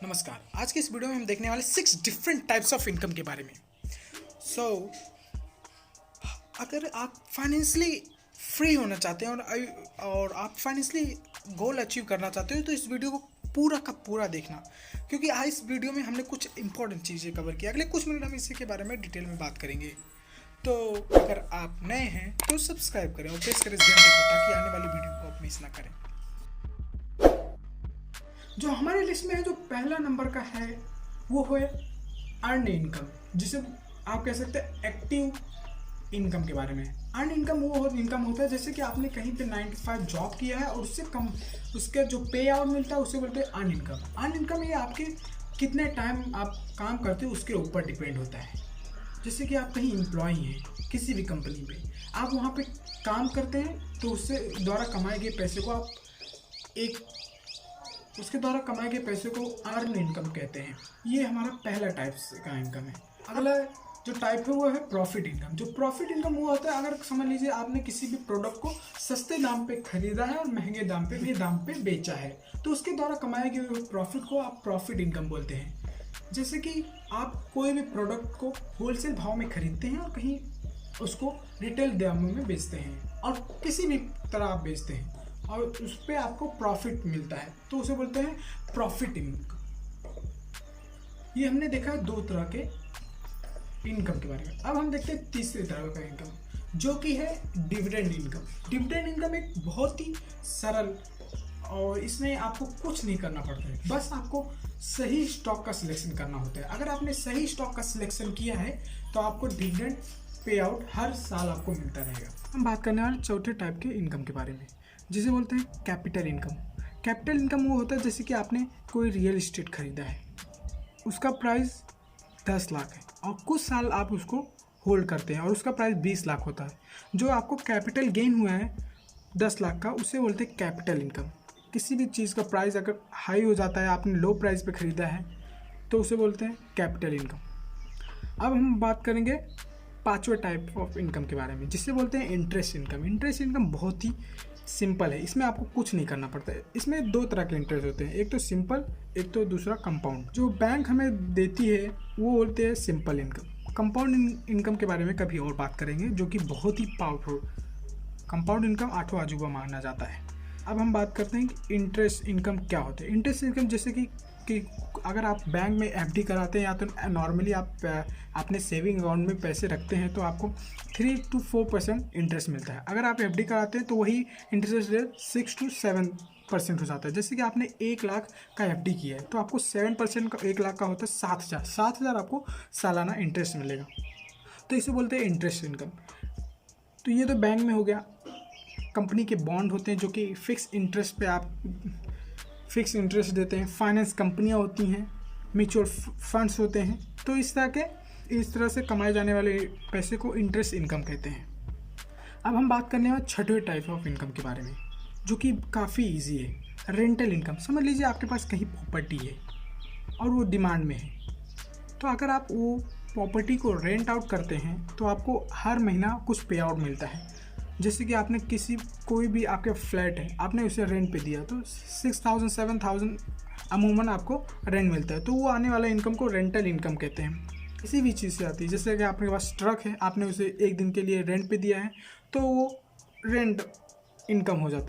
नमस्कार। आज की इस वीडियो में हम देखने वाले 6 डिफरेंट टाइप्स ऑफ इनकम के बारे में। सो अगर आप फाइनेंशियली फ्री होना चाहते हैं और आप फाइनेंशियली गोल अचीव करना चाहते हो तो इस वीडियो को पूरा का पूरा देखना, क्योंकि आज इस वीडियो में हमने कुछ इंपॉर्टेंट चीज़ें कवर की। अगले कुछ मिनट हम इसी के बारे में डिटेल में बात करेंगे। तो अगर आप नए हैं तो सब्सक्राइब करें और प्रेस करें इस घंटे को, ताकि आने वाली वीडियो को आप मिस ना करें। जो हमारे लिस्ट में है, जो पहला नंबर का है वो है अर्न इनकम, जिसे आप कह सकते हैं एक्टिव इनकम के बारे में। अर्न इनकम वो इनकम होता है जैसे कि आपने कहीं पे 9 to 5 जॉब किया है और उससे कम उसका जो पे आउट मिलता है उसे बोलते हैं अर्न इनकम। अर्न इनकम ये आपके कितने टाइम आप काम करते हो उसके ऊपर डिपेंड होता है। जैसे कि आप कहीं एम्प्लॉय हैं किसी भी कंपनी पे, आप वहाँ पे काम करते हैं तो उससे द्वारा कमाए गए पैसे को आप उसके द्वारा कमाए गए पैसे को अर्न इनकम कहते हैं। ये हमारा पहला टाइप का इनकम है। अगला जो टाइप है वो है प्रॉफिट इनकम। जो प्रॉफिट इनकम वो होता है, अगर समझ लीजिए आपने किसी भी प्रोडक्ट को सस्ते दाम पे खरीदा है और महंगे दाम पे बेचा है, तो उसके द्वारा कमाए गए प्रॉफिट को आप प्रॉफिट इनकम बोलते हैं। जैसे कि आप कोई भी प्रोडक्ट को होलसेल भाव में खरीदते हैं और कहीं उसको रिटेल दामों में बेचते हैं और किसी भी तरह आप बेचते हैं और उस पर आपको प्रॉफिट मिलता है, तो उसे बोलते हैं प्रॉफिट इनकम। ये हमने देखा है दो तरह के इनकम के बारे में। अब हम देखते हैं तीसरे तरह का इनकम, जो कि है डिविडेंड इनकम। डिविडेंड इनकम एक बहुत ही सरल और इसमें आपको कुछ नहीं करना पड़ता है, बस आपको सही स्टॉक का सिलेक्शन करना होता है। अगर आपने सही स्टॉक का सिलेक्शन किया है तो आपको डिविडेंड पे आउट हर साल आपको मिलता रहेगा। हम बात करने वाले चौथे टाइप के इनकम के बारे में, जिसे बोलते हैं कैपिटल इनकम। कैपिटल इनकम वो होता है जैसे कि आपने कोई रियल इस्टेट खरीदा है, उसका प्राइस 10 लाख है और कुछ साल आप उसको होल्ड करते हैं और उसका प्राइस 20 लाख होता है। जो आपको कैपिटल गेन हुआ है 10 लाख का, उसे बोलते हैं कैपिटल इनकम। किसी भी चीज़ का प्राइस अगर हाई हो जाता है, आपने लो प्राइस पे ख़रीदा है, तो उसे बोलते हैं कैपिटल इनकम। अब हम बात करेंगे पांचवें टाइप ऑफ इनकम के बारे में, जिसे बोलते हैं इंटरेस्ट इनकम। इंटरेस्ट इनकम बहुत ही सिंपल है, इसमें आपको कुछ नहीं करना पड़ता है। इसमें दो तरह के इंटरेस्ट होते हैं, एक तो सिंपल, एक तो दूसरा कंपाउंड। जो बैंक हमें देती है वो बोलते हैं सिंपल इनकम। कंपाउंड इनकम के बारे में कभी और बात करेंगे, जो कि बहुत ही पावरफुल। कंपाउंड इनकम आठवां अजूबा माना जाता है। अब हम बात करते हैं कि इंटरेस्ट इनकम क्या होता है। इंटरेस्ट इनकम जैसे कि अगर आप बैंक में एफडी कराते हैं या तो नॉर्मली आप अपने सेविंग अकाउंट में पैसे रखते हैं तो आपको 3 to 4% इंटरेस्ट मिलता है। अगर आप एफडी कराते हैं तो वही इंटरेस्ट रेट 6 to 7% हो जाता है। जैसे कि आपने 1 लाख का एफडी किया है तो आपको 7% का 1 लाख का होता है 7,000 आपको सालाना इंटरेस्ट मिलेगा, तो इसे बोलते हैं इंटरेस्ट इनकम। तो ये तो बैंक में हो गया। कंपनी के बॉन्ड होते हैं जो कि फिक्स इंटरेस्ट पे आप फिक्स इंटरेस्ट देते हैं। फाइनेंस कंपनियां होती हैं, म्यूचुअल फंड्स होते हैं। तो इस तरह से कमाए जाने वाले पैसे को इंटरेस्ट इनकम कहते हैं। अब हम बात करने वाले छठवें टाइप ऑफ इनकम के बारे में, जो कि काफ़ी इजी है। Rental income. समझ लीजिए आपके पास कहीं प्रॉपर्टी है और वो डिमांड में है, तो अगर आप वो प्रॉपर्टी को रेंट आउट करते हैं तो आपको हर महीना कुछ पे आउट मिलता है। जैसे कि आपने कोई भी आपके फ्लैट है, आपने उसे रेंट पे दिया तो 6,000 7,000 अमूमन आपको रेंट मिलता है, तो वो आने वाला इनकम को रेंटल इनकम कहते हैं। किसी भी चीज़ से आती है, जैसे कि आपके पास ट्रक है, आपने उसे एक दिन के लिए रेंट पे दिया है तो वो रेंट इनकम हो जाता है।